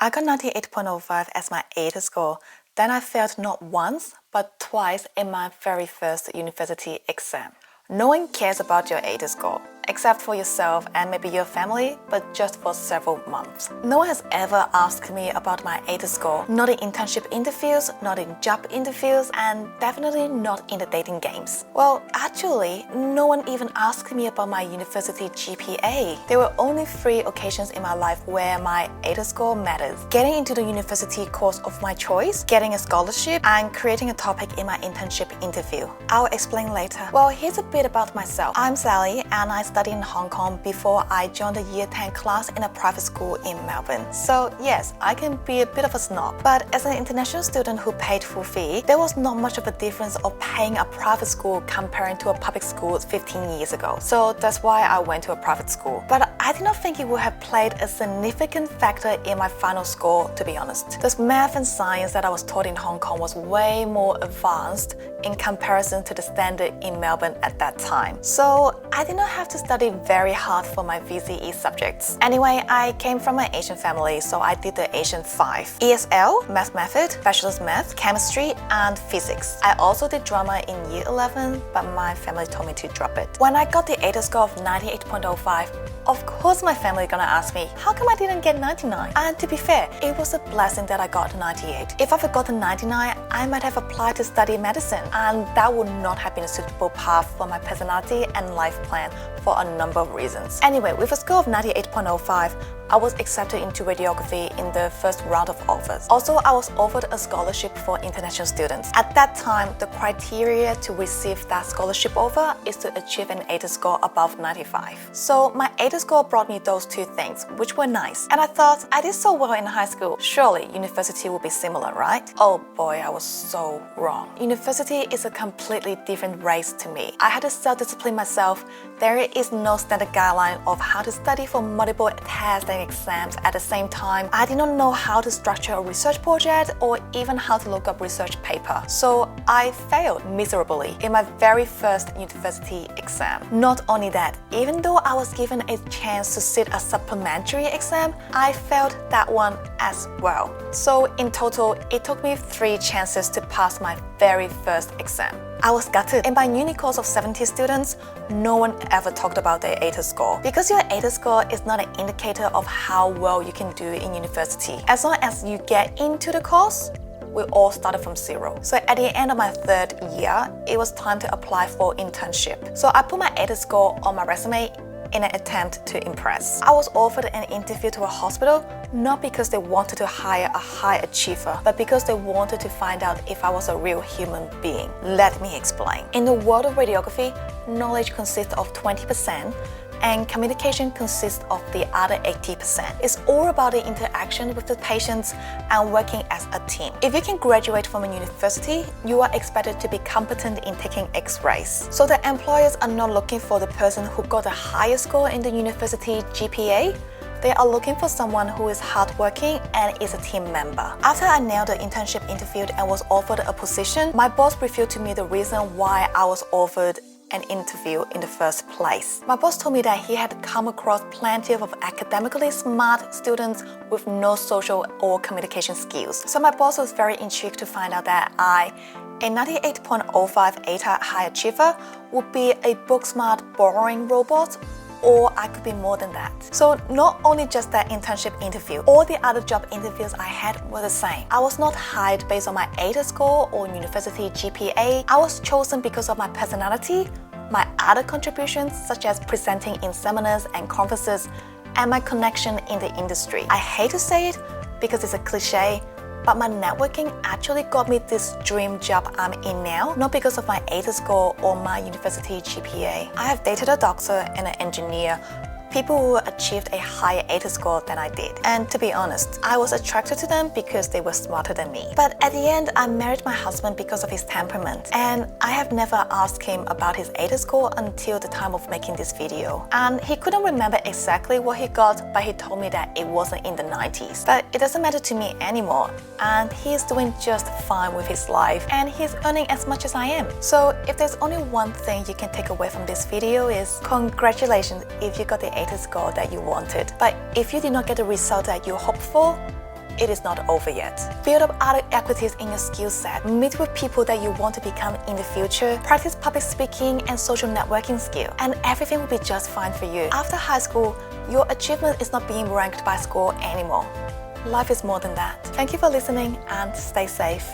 I got 98.05 as my ATAR score. Then I failed not once, but twice in my very first university exam. No one cares about your ATAR score, except for yourself and maybe your family, but just for several months. No one has ever asked me about my ATAR score, not in internship interviews, not in job interviews, and definitely not in the dating games. Well, actually, no one even asked me about my university GPA. There were only 3 occasions in my life where my ATAR score matters: getting into the university course of my choice, getting a scholarship, and creating a topic in my internship interview. I'll explain later. Well, here's a bit about myself. I'm Sally, and I studied in Hong Kong before I joined the Year 10 class in a private school in Melbourne. So yes, I can be a bit of a snob, but as an international student who paid full fee, there was not much of a difference of paying a private school comparing to a public school 15 years ago. So that's why I went to a private school. But I did not think it would have played a significant factor in my final score, to be honest. The math and science that I was taught in Hong Kong was way more advanced in comparison to the standard in Melbourne at that time. So I did not have to study very hard for my VCE subjects. Anyway, I came from an Asian family, so I did the Asian 5. ESL, Math Method, Bachelor's Math, Chemistry, and Physics. I also did drama in Year 11, but my family told me to drop it. When I got the ATAR score of 98.05, of course my family gonna ask me, how come I didn't get 99? And to be fair, it was a blessing that I got 98. If I had gotten 99, I might have applied to study medicine, and that would not have been a suitable path for my personality and life plan for a number of reasons. Anyway, with a score of 98.05, I was accepted into radiography in the first round of offers. Also, I was offered a scholarship for international students. At that time, the criteria to receive that scholarship offer is to achieve an ATAR score above 95. So my ATAR score brought me those 2 things, which were nice. And I thought, I did so well in high school. Surely university will be similar, right? Oh boy, I was so wrong. University is a completely different race to me. I had to self-discipline myself. There is no standard guideline of how to study for multiple tests and exams at the same time. I did not know how to structure a research project or even how to look up research paper. So I failed miserably in my very first university exam. Not only that, even though I was given a chance to sit a supplementary exam, I failed that one as well. So in total, it took me 3 chances to pass my very first exam. I was gutted. In my uni course of 70 students, no one ever talked about their ATAR score. Because your ATAR score is not an indicator of how well you can do in university. As long as you get into the course, we all started from 0. So at the end of my 3rd year, it was time to apply for internship. So I put my ATAR score on my resume in an attempt to impress. I was offered an interview to a hospital, not because they wanted to hire a high achiever, but because they wanted to find out if I was a real human being. Let me explain. In the world of radiography, knowledge consists of 20%, and communication consists of the other 80%. It's all about the interaction with the patients and working as a team. If you can graduate from a university, you are expected to be competent in taking X-rays. So the employers are not looking for the person who got a higher score in the university GPA. They are looking for someone who is hardworking and is a team member. After I nailed the internship interview and was offered a position, my boss revealed to me the reason why I was offered an interview in the first place. My boss told me that he had come across plenty of academically smart students with no social or communication skills. So my boss was very intrigued to find out that I, a 98.05 ATAR high achiever, would be a book-smart, boring robot, or I could be more than that. So not only just that internship interview, all the other job interviews I had were the same. I was not hired based on my ATAR score or university GPA. I was chosen because of my personality, my other contributions such as presenting in seminars and conferences, and my connection in the industry. I hate to say it because it's a cliche, but my networking actually got me this dream job I'm in now, not because of my ATAR score or my university GPA. I have dated a doctor and an engineer, people who achieved a higher ATAR score than I did. And to be honest, I was attracted to them because they were smarter than me. But at the end, I married my husband because of his temperament. And I have never asked him about his ATAR score until the time of making this video. And he couldn't remember exactly what he got, but he told me that it wasn't in the 90s. But it doesn't matter to me anymore. And he is doing just fine with his life, and he's earning as much as I am. So if there's only one thing you can take away from this video is congratulations if you got the ATAR score that you wanted. But if you did not get the result that you hoped for, it is not over yet. Build up other equities in your skill set, meet with people that you want to become in the future, practice public speaking and social networking skill, and everything will be just fine for you. After high school, your achievement is not being ranked by score anymore. Life is more than that. Thank you for listening and stay safe.